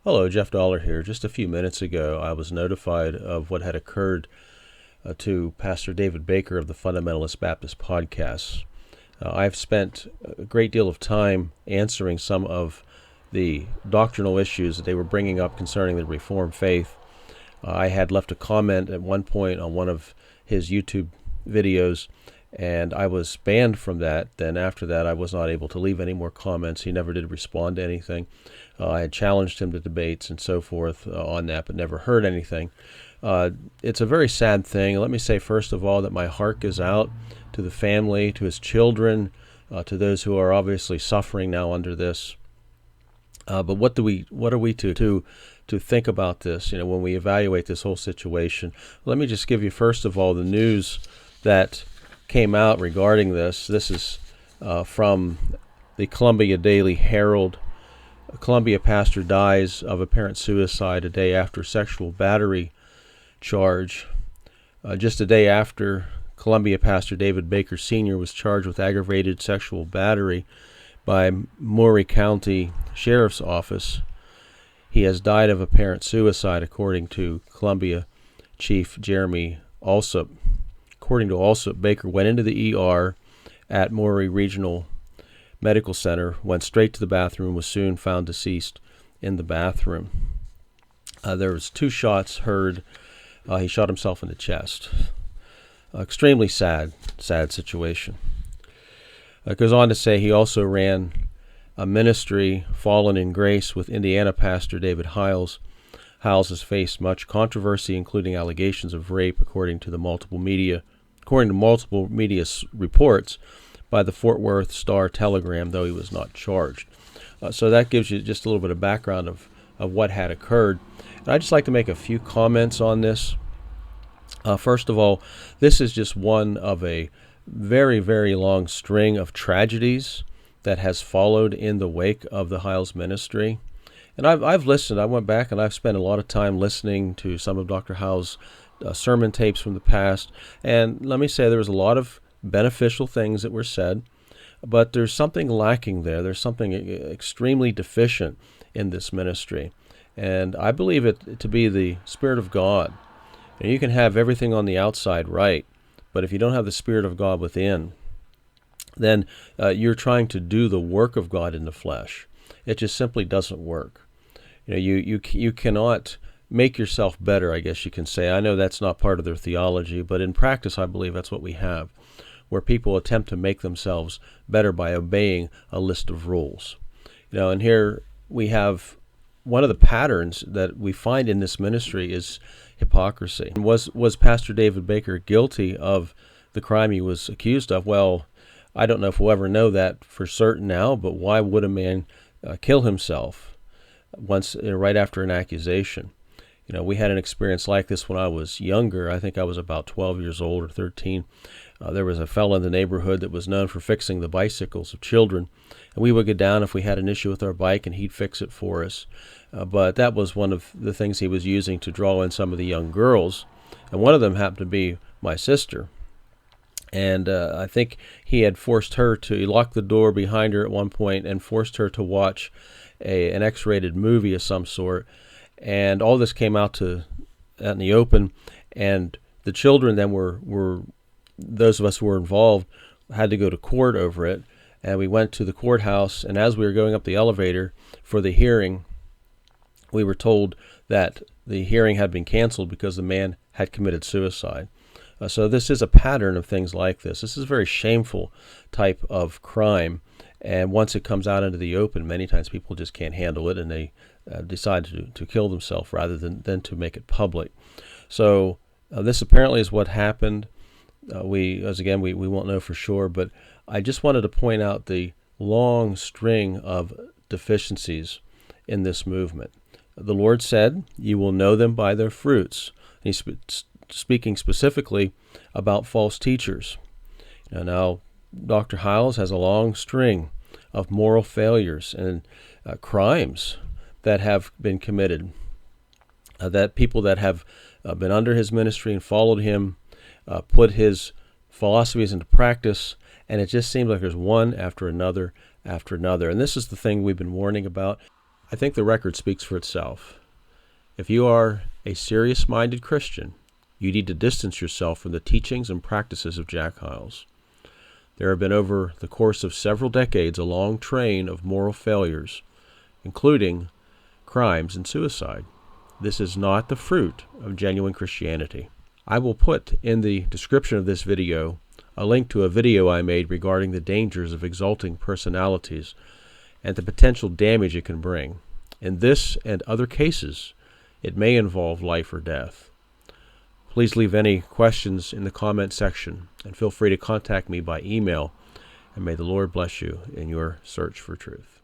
Hello, Jeff Dollar here. Just a few minutes ago, I was notified of what had occurred to Pastor David Baker of the Fundamentalist Baptist podcast. I've spent a great deal of time answering some of the doctrinal issues that they were bringing up concerning the Reformed faith. I had left a comment at one point on one of his YouTube videos, and I was banned from that. Then after that, I was not able to leave any more comments. He never did respond to anything. I had challenged him to debates and so forth on that, but never heard anything. It's a very sad thing. Let me say, first of all, that my heart goes out to the family, to his children, to those who are obviously suffering now under this. But what are we to think about this? You know, when we evaluate this whole situation, let me just give you first of all the news that came out regarding this. This is from the Columbia Daily Herald. A Columbia pastor dies of apparent suicide a day after sexual battery charge. Just a day after, Columbia pastor David Baker Sr. was charged with aggravated sexual battery by Maury County Sheriff's Office. He has died of apparent suicide, according to Columbia Chief Jeremy Alsop. According to Alsop, Baker went into the ER at Maury Regional Medical Center, went straight to the bathroom, was soon found deceased in the bathroom. There was 2 shots heard. He shot himself in the chest. Extremely sad situation. It goes on to say he also ran a ministry, Fallen in Grace, with Indiana pastor David Hyles. Hyles has faced much controversy, including allegations of rape, according to multiple media reports by the Fort Worth Star-Telegram, though he was not charged. So that gives you just a little bit of background of what had occurred. And I'd just like to make a few comments on this. First of all, this is just one of a very, very long string of tragedies that has followed in the wake of the Hyles ministry. And I've listened. I went back and I've spent a lot of time listening to some of Dr. Hyles' sermon tapes from the past. And let me say, there was a lot of beneficial things that were said, but there's something lacking there. There's something extremely deficient in this ministry. And I believe it to be the Spirit of God. And you can have everything on the outside right, but if you don't have the Spirit of God within, then you're trying to do the work of God in the flesh. It just simply doesn't work. You know, you cannot make yourself better, I guess you can say. I know that's not part of their theology, but in practice, I believe that's what we have, where people attempt to make themselves better by obeying a list of rules. You know, and here we have one of the patterns that we find in this ministry is hypocrisy. Was Pastor David Baker guilty of the crime he was accused of? Well, I don't know if we'll ever know that for certain now, but why would a man kill himself right after an accusation? You know, we had an experience like this when I was younger. I think I was about 12 years old or 13. There was a fellow in the neighborhood that was known for fixing the bicycles of children. And we would get down if we had an issue with our bike, and he'd fix it for us. But that was one of the things he was using to draw in some of the young girls. And one of them happened to be my sister. And I think he had forced her to lock the door behind her at one point and forced her to watch an X-rated movie of some sort. And all this came out in the open, and the children then were those of us who were involved had to go to court over it. And we went to the courthouse, and as we were going up the elevator for the hearing, we were told that the hearing had been canceled because the man had committed suicide. So this is a pattern of things like this. This is a very shameful type of crime, and once it comes out into the open, many times people just can't handle it, and they decide to kill themselves rather than to make it public. So this apparently is what happened. We won't know for sure, but I just wanted to point out the long string of deficiencies in this movement. The Lord said, "You will know them by their fruits." He's speaking specifically about false teachers. Now, Dr. Hyles has a long string of moral failures and crimes that have been committed, that people that have been under his ministry and followed him put his philosophies into practice, and it just seems like there's one after another after another. And this is the thing we've been warning about. I think the record speaks for itself. If you are a serious-minded Christian, you need to distance yourself from the teachings and practices of Jack Hyles. There have been over the course of several decades a long train of moral failures, including crimes and suicide. This is not the fruit of genuine Christianity. I will put in the description of this video a link to a video I made regarding the dangers of exalting personalities and the potential damage it can bring. In this and other cases, it may involve life or death. Please leave any questions in the comment section, and feel free to contact me by email, and may the Lord bless you in your search for truth.